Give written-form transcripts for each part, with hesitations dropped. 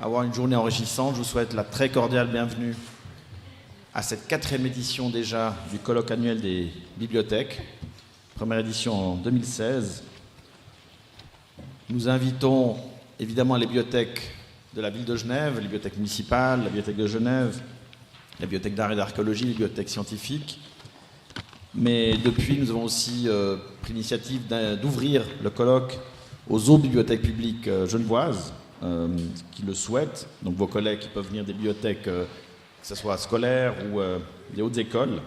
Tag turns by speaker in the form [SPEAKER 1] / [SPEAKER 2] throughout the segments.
[SPEAKER 1] avoir une journée enrichissante. Je vous souhaite la très cordiale bienvenue à cette 4e édition déjà du colloque annuel des bibliothèques, première édition en 2016. Nous invitons évidemment les bibliothèques de la ville de Genève, les bibliothèques municipales, la bibliothèque de Genève, la bibliothèque d'art et d'archéologie, les bibliothèques scientifiques. Mais depuis, nous avons aussi pris l'initiative d'ouvrir le colloque aux autres bibliothèques publiques genevoises qui le souhaitent. Donc vos collègues qui peuvent venir des bibliothèques, que ce soit scolaires ou des hautes écoles.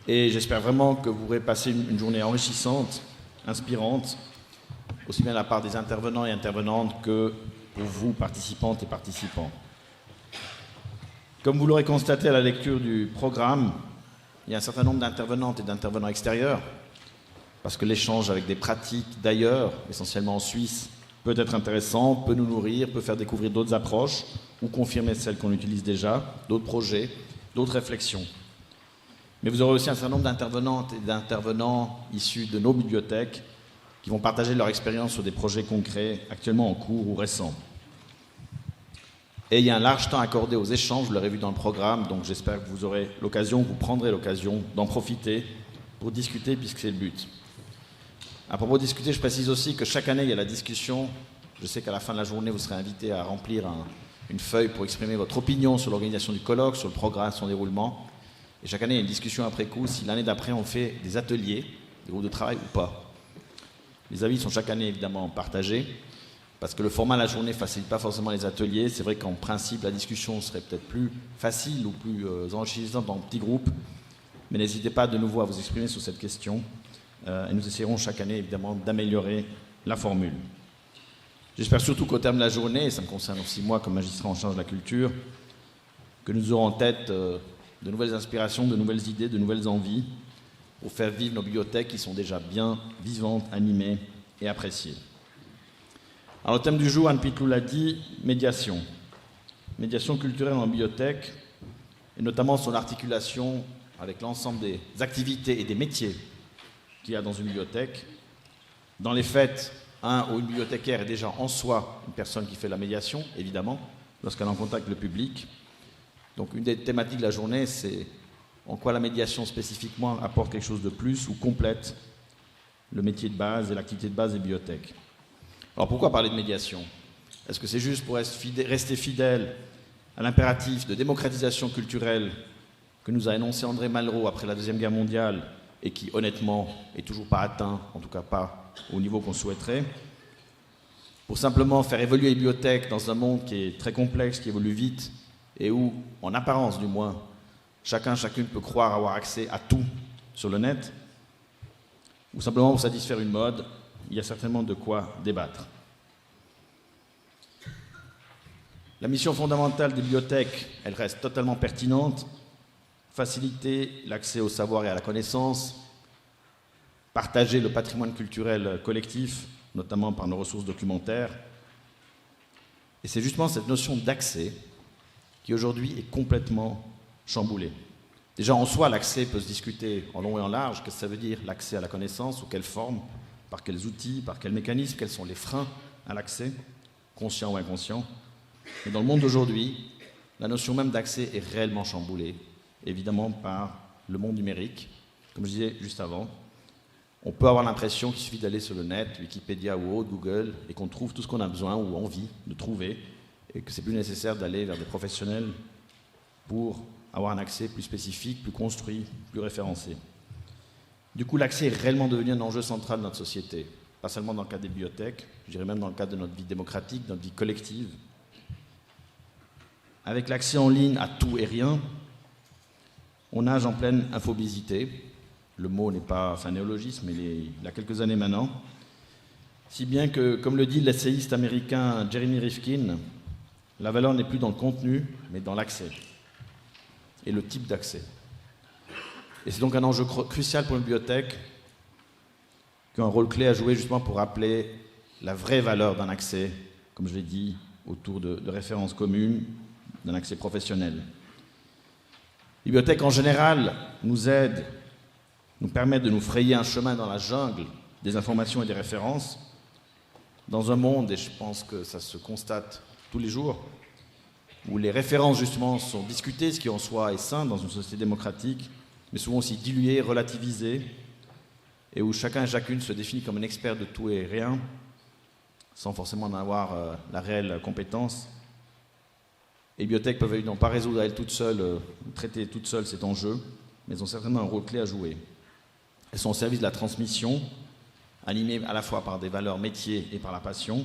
[SPEAKER 1] Et j'espère vraiment que vous pourrez passer une journée enrichissante, inspirante, aussi bien de la part des intervenants et intervenantes que pour vous, participantes et participants. Comme vous l'aurez constaté à la lecture du programme, il y a un certain nombre d'intervenantes et d'intervenants extérieurs, parce que l'échange avec des pratiques d'ailleurs, essentiellement en Suisse, peut être intéressant, peut nous nourrir, peut faire découvrir d'autres approches, ou confirmer celles qu'on utilise déjà, d'autres projets, d'autres réflexions. Mais vous aurez aussi un certain nombre d'intervenantes et d'intervenants issus de nos bibliothèques qui vont partager leur expérience sur des projets concrets actuellement en cours ou récents. Et il y a un large temps accordé aux échanges, vous l'aurez vu dans le programme, donc j'espère que vous aurez l'occasion, vous prendrez l'occasion d'en profiter pour discuter puisque c'est le but. À propos de discuter, je précise aussi que chaque année il y a la discussion. Je sais qu'à la fin de la journée vous serez invité à remplir une feuille pour exprimer votre opinion sur l'organisation du colloque, sur le programme, son déroulement. Et chaque année il y a une discussion après coup si l'année d'après on fait des ateliers, des groupes de travail ou pas. Les avis sont chaque année évidemment partagés, parce que le format de la journée ne facilite pas forcément les ateliers. C'est vrai qu'en principe, la discussion serait peut-être plus facile ou plus enrichissante en petits groupes, mais n'hésitez pas de nouveau à vous exprimer sur cette question, et nous essaierons chaque année évidemment d'améliorer la formule. J'espère surtout qu'au terme de la journée, et ça me concerne aussi moi comme magistrat en charge de la culture, que nous aurons en tête de nouvelles inspirations, de nouvelles idées, de nouvelles envies, pour faire vivre nos bibliothèques qui sont déjà bien vivantes, animées et appréciées. Alors le thème du jour, Anne Pitlou l'a dit, médiation. Médiation culturelle en bibliothèque, et notamment son articulation avec l'ensemble des activités et des métiers qu'il y a dans une bibliothèque. Dans les faits, où une bibliothécaire est déjà en soi une personne qui fait la médiation, évidemment, lorsqu'elle est en contact avec le public. Donc une des thématiques de la journée, c'est en quoi la médiation spécifiquement apporte quelque chose de plus ou complète le métier de base et l'activité de base des bibliothèques. Alors pourquoi parler de médiation? Est-ce que c'est juste pour rester fidèle à l'impératif de démocratisation culturelle que nous a énoncé André Malraux après la Deuxième Guerre mondiale et qui honnêtement n'est toujours pas atteint, en tout cas pas au niveau qu'on souhaiterait, pour simplement faire évoluer les bibliothèques dans un monde qui est très complexe, qui évolue vite et où, en apparence du moins, chacune peut croire avoir accès à tout sur le net, ou simplement pour satisfaire une mode, il y a certainement de quoi débattre. La mission fondamentale des bibliothèques, elle reste totalement pertinente. Faciliter l'accès au savoir et à la connaissance, partager le patrimoine culturel collectif, notamment par nos ressources documentaires. Et c'est justement cette notion d'accès qui aujourd'hui est complètement chamboulée. Déjà en soi, l'accès peut se discuter en long et en large. Qu'est-ce que ça veut dire, l'accès à la connaissance, sous quelle forme, par quels outils, par quels mécanismes, quels sont les freins à l'accès, conscients ou inconscients. Mais dans le monde d'aujourd'hui, la notion même d'accès est réellement chamboulée, évidemment par le monde numérique. Comme je disais juste avant, on peut avoir l'impression qu'il suffit d'aller sur le net, Wikipédia ou autre, Google, et qu'on trouve tout ce qu'on a besoin ou envie de trouver, et que c'est plus nécessaire d'aller vers des professionnels pour avoir un accès plus spécifique, plus construit, plus référencé. Du coup, l'accès est réellement devenu un enjeu central de notre société, pas seulement dans le cadre des bibliothèques, je dirais même dans le cadre de notre vie démocratique, de notre vie collective. Avec l'accès en ligne à tout et rien, on nage en pleine infobésité. Le mot n'est pas un néologisme, mais il y a quelques années maintenant. Si bien que, comme le dit l'essayiste américain Jeremy Rifkin, la valeur n'est plus dans le contenu, mais dans l'accès et le type d'accès. Et c'est donc un enjeu crucial pour une bibliothèque qui a un rôle clé à jouer justement pour rappeler la vraie valeur d'un accès, comme je l'ai dit, autour de références communes, d'un accès professionnel. Les bibliothèques en général nous aident, nous permettent de nous frayer un chemin dans la jungle des informations et des références, dans un monde, et je pense que ça se constate tous les jours, où les références justement sont discutées, ce qui en soi est sain dans une société démocratique, mais souvent aussi diluées, relativisées, et où chacun et chacune se définit comme un expert de tout et rien, sans forcément en avoir la réelle compétence. Les bibliothèques peuvent évidemment pas résoudre à elles toutes seules, traiter toutes seules cet enjeu, mais elles ont certainement un rôle clé à jouer. Elles sont au service de la transmission, animées à la fois par des valeurs métiers et par la passion.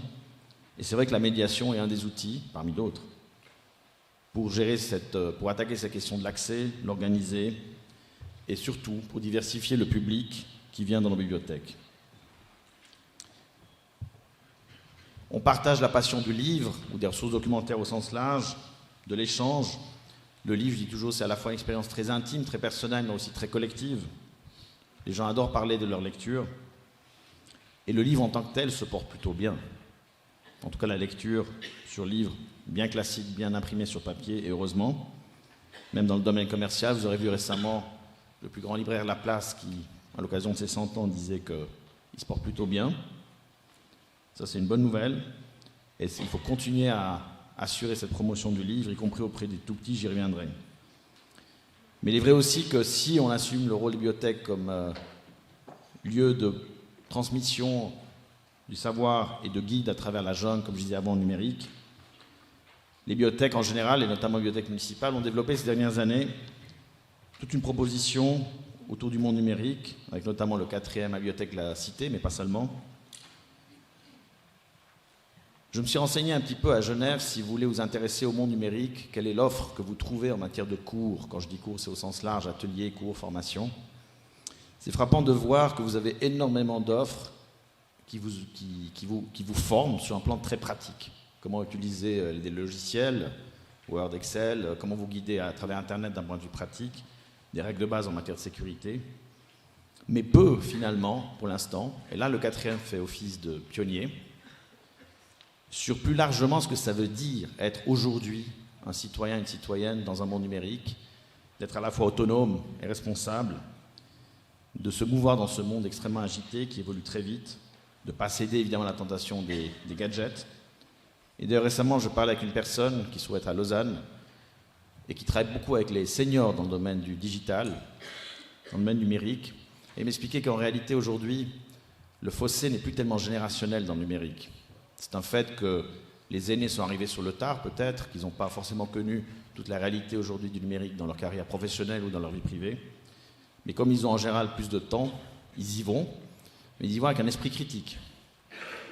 [SPEAKER 1] Et c'est vrai que la médiation est un des outils, parmi d'autres, pour attaquer cette question de l'accès, l'organiser, et surtout pour diversifier le public qui vient dans nos bibliothèques. On partage la passion du livre, ou des ressources documentaires au sens large, de l'échange. Le livre, je dis toujours, c'est à la fois une expérience très intime, très personnelle, mais aussi très collective. Les gens adorent parler de leur lecture. Et le livre en tant que tel se porte plutôt bien. En tout cas, la lecture sur livre, bien classique, bien imprimé sur papier, et heureusement. Même dans le domaine commercial, vous aurez vu récemment le plus grand libraire Laplace qui, à l'occasion de ses 100 ans, disait qu'il se porte plutôt bien. Ça, c'est une bonne nouvelle. Et il faut continuer à assurer cette promotion du livre, y compris auprès des tout-petits, j'y reviendrai. Mais il est vrai aussi que si on assume le rôle des bibliothèques comme lieu de transmission du savoir et de guide à travers la jungle, comme je disais avant, numérique, les bibliothèques en général, et notamment les bibliothèques municipales, ont développé ces dernières années toute une proposition autour du monde numérique, avec notamment le 4e à la bibliothèque de la Cité, mais pas seulement. Je me suis renseigné un petit peu à Genève, si vous voulez vous intéresser au monde numérique, quelle est l'offre que vous trouvez en matière de cours. Quand je dis cours, c'est au sens large, ateliers, cours, formation. C'est frappant de voir que vous avez énormément d'offres qui vous forment sur un plan très pratique. Comment utiliser des logiciels, Word, Excel, comment vous guider à travers Internet d'un point de vue pratique, des règles de base en matière de sécurité. Mais peu, finalement, pour l'instant, et là le 4e fait office de pionnier, sur plus largement ce que ça veut dire être aujourd'hui un citoyen, une citoyenne dans un monde numérique, d'être à la fois autonome et responsable, de se mouvoir dans ce monde extrêmement agité qui évolue très vite, de ne pas céder évidemment à la tentation des gadgets. Et d'ailleurs récemment je parlais avec une personne qui souhaite à Lausanne et qui travaille beaucoup avec les seniors dans le domaine du digital, dans le domaine numérique, et m'expliquait qu'en réalité aujourd'hui le fossé n'est plus tellement générationnel dans le numérique. C'est un fait que les aînés sont arrivés sur le tard, peut-être, qu'ils n'ont pas forcément connu toute la réalité aujourd'hui du numérique dans leur carrière professionnelle ou dans leur vie privée. Mais comme ils ont en général plus de temps, ils y vont, mais ils y vont avec un esprit critique.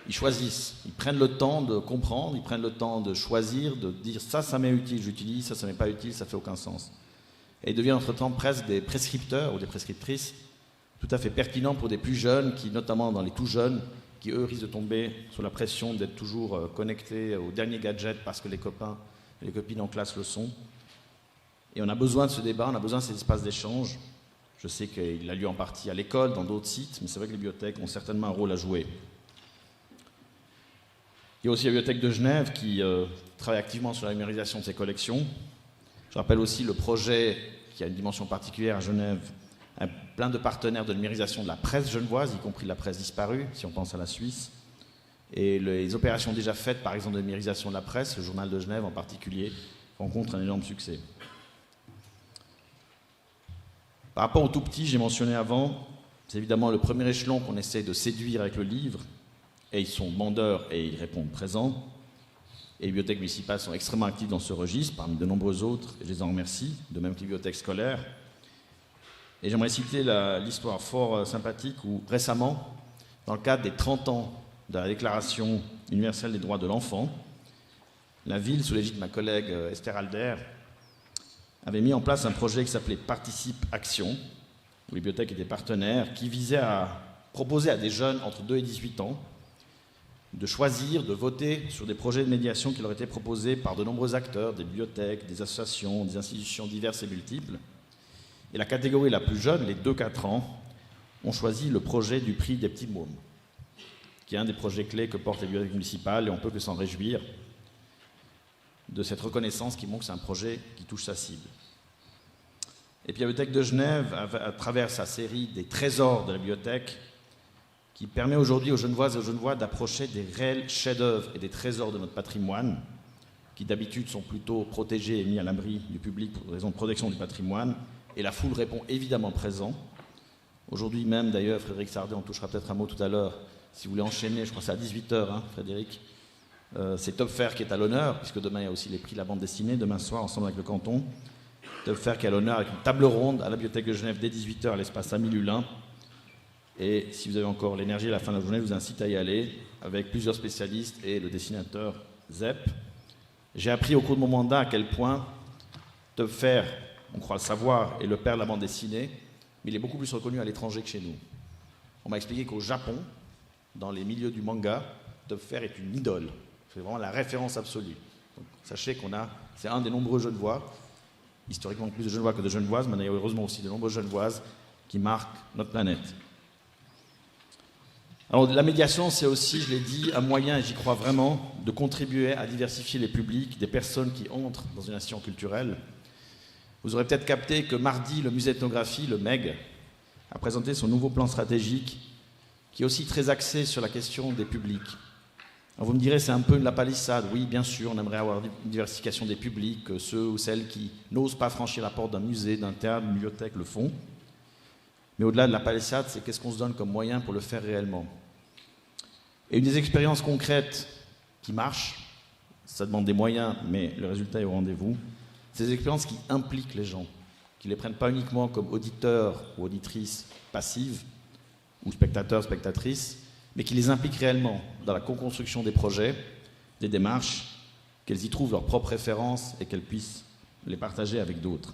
[SPEAKER 1] Ils choisissent, ils prennent le temps de comprendre, ils prennent le temps de choisir, de dire ça m'est utile, j'utilise, ça m'est pas utile, ça fait aucun sens. Et ils deviennent entre-temps presque des prescripteurs ou des prescriptrices tout à fait pertinents pour des plus jeunes qui, notamment dans les tout jeunes, qui eux risquent de tomber sous la pression d'être toujours connectés aux derniers gadgets parce que les copains et les copines en classe le sont. Et on a besoin de ce débat, on a besoin de ces espaces d'échange. Je sais qu'il a lieu en partie à l'école, dans d'autres sites, mais c'est vrai que les bibliothèques ont certainement un rôle à jouer. Il y a aussi la bibliothèque de Genève qui travaille activement sur la numérisation de ses collections. Je rappelle aussi le projet qui a une dimension particulière à Genève, plein de partenaires de numérisation de la presse genevoise, y compris de la presse disparue, si on pense à la Suisse. Et les opérations déjà faites, par exemple de numérisation de la presse, le journal de Genève en particulier, rencontrent un énorme succès. Par rapport aux tout petits, j'ai mentionné avant, c'est évidemment le premier échelon qu'on essaie de séduire avec le livre, et ils sont demandeurs et ils répondent présents. Et les bibliothèques municipales sont extrêmement actives dans ce registre, parmi de nombreux autres, et je les en remercie, de même que les bibliothèques scolaires. Et j'aimerais citer l'histoire fort sympathique où, récemment, dans le cadre des 30 ans de la Déclaration universelle des droits de l'enfant, la ville, sous l'égide de ma collègue Esther Alder, avait mis en place un projet qui s'appelait Participe Action, où les bibliothèques étaient partenaires, qui visait à proposer à des jeunes entre 2 et 18 ans de choisir, de voter sur des projets de médiation qui leur étaient proposés par de nombreux acteurs, des bibliothèques, des associations, des institutions diverses et multiples. Et la catégorie la plus jeune, les 2-4 ans, ont choisi le projet du prix des petits mômes, qui est un des projets clés que portent les bibliothèques municipales, et on ne peut que s'en réjouir de cette reconnaissance qui montre que c'est un projet qui touche sa cible. Et puis la Bibliothèque de Genève, à travers sa série des trésors de la bibliothèque, qui permet aujourd'hui aux Genevoises et aux Genevois d'approcher des réels chefs-d'œuvre et des trésors de notre patrimoine, qui d'habitude sont plutôt protégés et mis à l'abri du public pour raison de protection du patrimoine. Et la foule répond évidemment présent. Aujourd'hui même, d'ailleurs, Frédéric Sardet en touchera peut-être un mot tout à l'heure. Si vous voulez enchaîner, je crois que c'est à 18h, hein, Frédéric. C'est Topfer qui est à l'honneur, puisque demain il y a aussi les prix de la bande dessinée, demain soir, ensemble avec le canton. Topfer qui est à l'honneur avec une table ronde à la Bibliothèque de Genève dès 18h à l'espace Amélie Hulin. Et si vous avez encore l'énergie à la fin de la journée, je vous incite à y aller, avec plusieurs spécialistes et le dessinateur Zepp. J'ai appris au cours de mon mandat à quel point Topfer, on croit le savoir, est le père de la bande dessinée, mais il est beaucoup plus reconnu à l'étranger que chez nous. On m'a expliqué qu'au Japon, dans les milieux du manga, Topfer est une idole. C'est vraiment la référence absolue. Donc, sachez c'est un des nombreux Genevois, historiquement plus de Genevois que de Genevoises, mais il y a heureusement aussi de nombreuses Genevoises qui marquent notre planète. Alors la médiation, c'est aussi, je l'ai dit, un moyen, et j'y crois vraiment, de contribuer à diversifier les publics des personnes qui entrent dans une institution culturelle. Vous aurez peut-être capté que mardi, le musée d'ethnographie, le MEG, a présenté son nouveau plan stratégique qui est aussi très axé sur la question des publics. Alors vous me direz, c'est un peu de la palissade. Oui, bien sûr, on aimerait avoir une diversification des publics, ceux ou celles qui n'osent pas franchir la porte d'un musée, d'un théâtre, d'une bibliothèque le font. Mais au-delà de la palissade, c'est qu'est-ce qu'on se donne comme moyen pour le faire réellement. Et une des expériences concrètes qui marchent, ça demande des moyens, mais le résultat est au rendez-vous, c'est des expériences qui impliquent les gens, qui ne les prennent pas uniquement comme auditeurs ou auditrices passives, ou spectateurs, spectatrices, mais qui les impliquent réellement dans la co-construction des projets, des démarches, qu'elles y trouvent leurs propres références et qu'elles puissent les partager avec d'autres.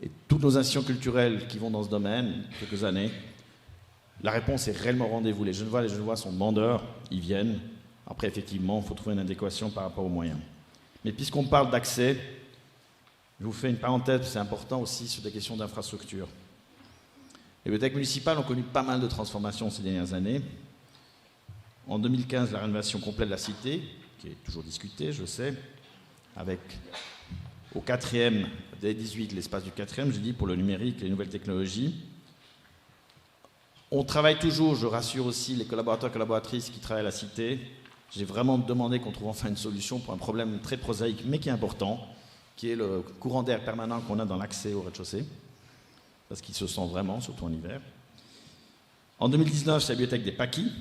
[SPEAKER 1] Et toutes nos institutions culturelles qui vont dans ce domaine, quelques années, la réponse est réellement au rendez-vous. Les Genevois sont demandeurs, ils viennent. Après, effectivement, il faut trouver une adéquation par rapport aux moyens. Mais puisqu'on parle d'accès, je vous fais une parenthèse, c'est important aussi sur des questions d'infrastructure. Les bibliothèques municipales ont connu pas mal de transformations ces dernières années. En 2015, la rénovation complète de la cité, qui est toujours discutée, je sais, avec au 4e, dès 18, l'espace du 4e, je dis, pour le numérique et les nouvelles technologies. On travaille toujours, je rassure aussi les collaborateurs et collaboratrices qui travaillent à la cité. J'ai vraiment demandé qu'on trouve enfin une solution pour un problème très prosaïque, mais qui est important, qui est le courant d'air permanent qu'on a dans l'accès au rez-de-chaussée, parce qu'il se sent vraiment, surtout en hiver. En 2019, c'est la bibliothèque des Paquis,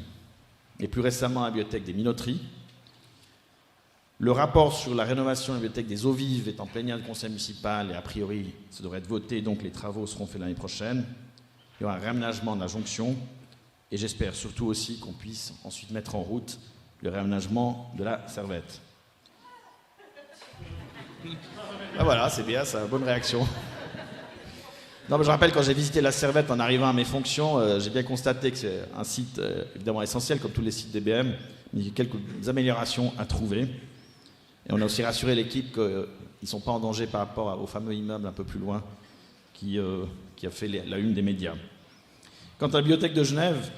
[SPEAKER 1] et plus récemment la bibliothèque des Minoteries. Le rapport sur la rénovation de la bibliothèque des Eaux Vives est en plénière de conseil municipal, et a priori, ça devrait être voté, donc les travaux seront faits l'année prochaine. Il y aura un réaménagement de la jonction, et j'espère surtout aussi qu'on puisse ensuite mettre en route le réaménagement de la Servette. Ah voilà, c'est bien, c'est une bonne réaction. Non, mais je rappelle, quand j'ai visité la Servette en arrivant à mes fonctions, j'ai bien constaté que c'est un site évidemment essentiel, comme tous les sites DBM, mais il y a quelques améliorations à trouver. Et on a aussi rassuré l'équipe qu'ils ne sont pas en danger par rapport au fameux immeuble un peu plus loin qui a fait la une des médias. Quant à la bibliothèque de Genève,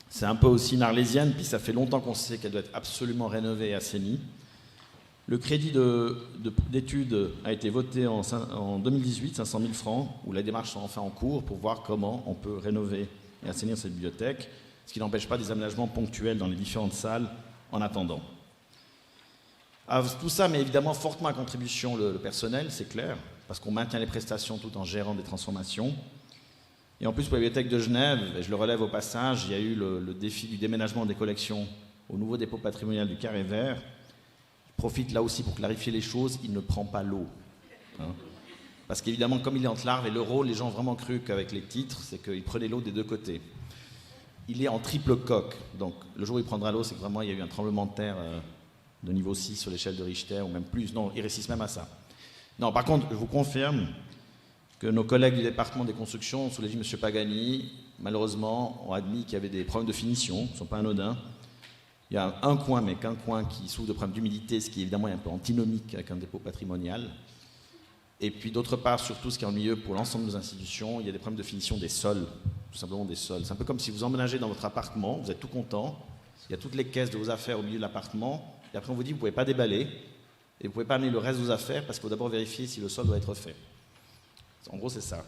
[SPEAKER 1] c'est un peu aussi une arlésienne, puis ça fait longtemps qu'on sait qu'elle doit être absolument rénovée et assainie. Le crédit d'études a été voté en 2018, 500 000 francs, où les démarches sont enfin en cours pour voir comment on peut rénover et assainir cette bibliothèque, ce qui n'empêche pas des aménagements ponctuels dans les différentes salles en attendant. Tout ça met évidemment fortement à contribution le personnel, c'est clair, parce qu'on maintient les prestations tout en gérant des transformations. Et en plus, pour la bibliothèque de Genève, et je le relève au passage, il y a eu le défi du déménagement des collections au nouveau dépôt patrimonial du Carré Vert. Je profite là aussi pour clarifier les choses, il ne prend pas l'eau. Hein. Parce qu'évidemment, comme il est entre l'arbre et l'euro, les gens ont vraiment cru qu'avec les titres, c'est qu'il prenait l'eau des deux côtés. Il est en triple coque, donc le jour où il prendra l'eau, c'est que vraiment il y a eu un tremblement de terre de niveau 6 sur l'échelle de Richter, ou même plus, non, il résiste même à ça. Non, par contre, je vous confirme que nos collègues du département des constructions, sous l'égide de M. Pagani, malheureusement, ont admis qu'il y avait des problèmes de finition, qui ne sont pas anodins. Il y a un coin, mais qu'un coin qui souffre de problèmes d'humidité, ce qui évidemment est un peu antinomique avec un dépôt patrimonial. Et puis d'autre part, surtout ce qui est en milieu pour l'ensemble de nos institutions, il y a des problèmes de finition des sols, tout simplement des sols. C'est un peu comme si vous emménagez dans votre appartement, vous êtes tout content, il y a toutes les caisses de vos affaires au milieu de l'appartement, et après on vous dit que vous ne pouvez pas déballer, et vous ne pouvez pas amener le reste de vos affaires parce qu'il faut d'abord vérifier si le sol doit être fait. En gros, c'est ça.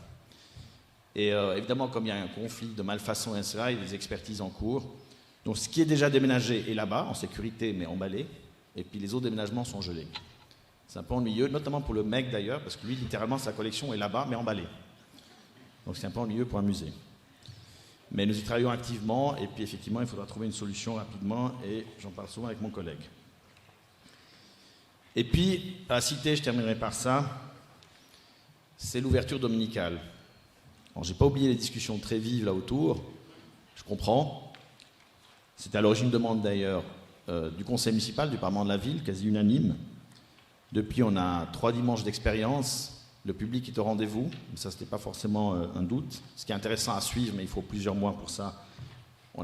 [SPEAKER 1] Et évidemment, comme il y a un conflit de malfaçon, etc., il y a des expertises en cours. Donc ce qui est déjà déménagé est là-bas, en sécurité, mais emballé, et puis les autres déménagements sont gelés. C'est un peu ennuyeux, notamment pour le mec d'ailleurs, parce que lui, littéralement, sa collection est là-bas, mais emballée. Donc c'est un peu ennuyeux pour un musée. Mais nous y travaillons activement, et puis effectivement, il faudra trouver une solution rapidement, et j'en parle souvent avec mon collègue. Et puis, à la Cité, je terminerai par ça, c'est l'ouverture dominicale. Alors, je n'ai pas oublié les discussions très vives là autour, je comprends. C'était à l'origine une demande d'ailleurs du conseil municipal, du Parlement de la ville, quasi unanime. Depuis, on a 3 dimanches d'expérience. Le public est au rendez-vous, ça, ce n'était pas forcément un doute. Ce qui est intéressant à suivre, mais il faut plusieurs mois pour ça.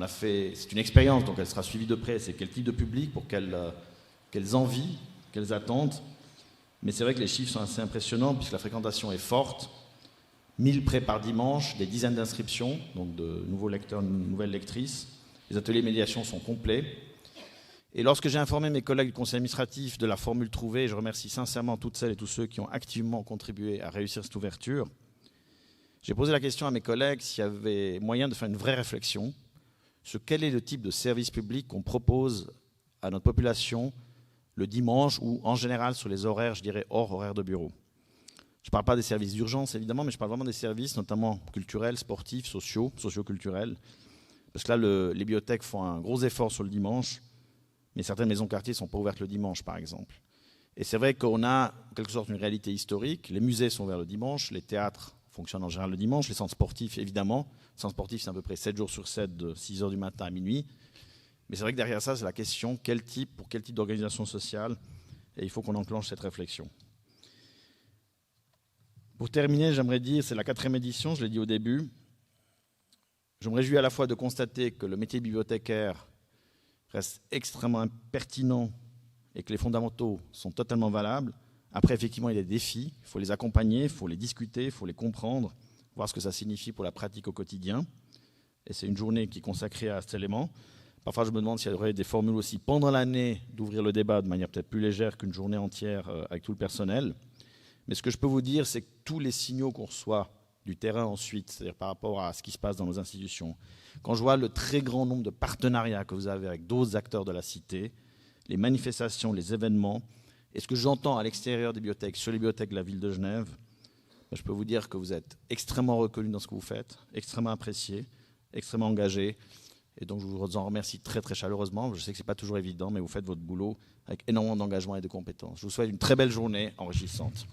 [SPEAKER 1] C'est une expérience, donc elle sera suivie de près. C'est quel type de public, pour quelles envies, quelles attentes. Mais c'est vrai que les chiffres sont assez impressionnants, puisque la fréquentation est forte. 1000 prêts par dimanche, des dizaines d'inscriptions, donc de nouveaux lecteurs, de nouvelles lectrices. Les ateliers de médiation sont complets. Et lorsque j'ai informé mes collègues du conseil administratif de la formule trouvée, je remercie sincèrement toutes celles et tous ceux qui ont activement contribué à réussir cette ouverture, j'ai posé la question à mes collègues s'il y avait moyen de faire une vraie réflexion sur quel est le type de service public qu'on propose à notre population le dimanche ou en général sur les horaires, je dirais, hors horaires de bureau. Je ne parle pas des services d'urgence, évidemment, mais je parle vraiment des services, notamment culturels, sportifs, sociaux, socio-culturels. Parce que là, les bibliothèques font un gros effort sur le dimanche, mais certaines maisons quartiers ne sont pas ouvertes le dimanche, par exemple. Et c'est vrai qu'on a, en quelque sorte, une réalité historique. Les musées sont ouverts le dimanche, les théâtres fonctionnent en général le dimanche, les centres sportifs, évidemment. Les centres sportifs, c'est à peu près 7 jours sur 7, de 6 h du matin à minuit. Mais c'est vrai que derrière ça, c'est la question, pour quel type d'organisation sociale, et il faut qu'on enclenche cette réflexion. Pour terminer, j'aimerais dire, c'est la 4e édition, je l'ai dit au début. Je me réjouis à la fois de constater que le métier de bibliothécaire reste extrêmement pertinent et que les fondamentaux sont totalement valables. Après, effectivement, il y a des défis, il faut les accompagner, il faut les discuter, il faut les comprendre, voir ce que ça signifie pour la pratique au quotidien. Et c'est une journée qui est consacrée à cet élément. Parfois, je me demande s'il y aurait des formules aussi pendant l'année d'ouvrir le débat de manière peut-être plus légère qu'une journée entière avec tout le personnel. Mais ce que je peux vous dire, c'est que tous les signaux qu'on reçoit du terrain ensuite, c'est-à-dire par rapport à ce qui se passe dans nos institutions, quand je vois le très grand nombre de partenariats que vous avez avec d'autres acteurs de la cité, les manifestations, les événements, et ce que j'entends à l'extérieur des bibliothèques, sur les bibliothèques de la ville de Genève, je peux vous dire que vous êtes extrêmement reconnus dans ce que vous faites, extrêmement appréciés, extrêmement engagés. Et donc je vous en remercie très très chaleureusement. Je sais que ce n'est pas toujours évident, mais vous faites votre boulot avec énormément d'engagement et de compétences. Je vous souhaite une très belle journée enrichissante.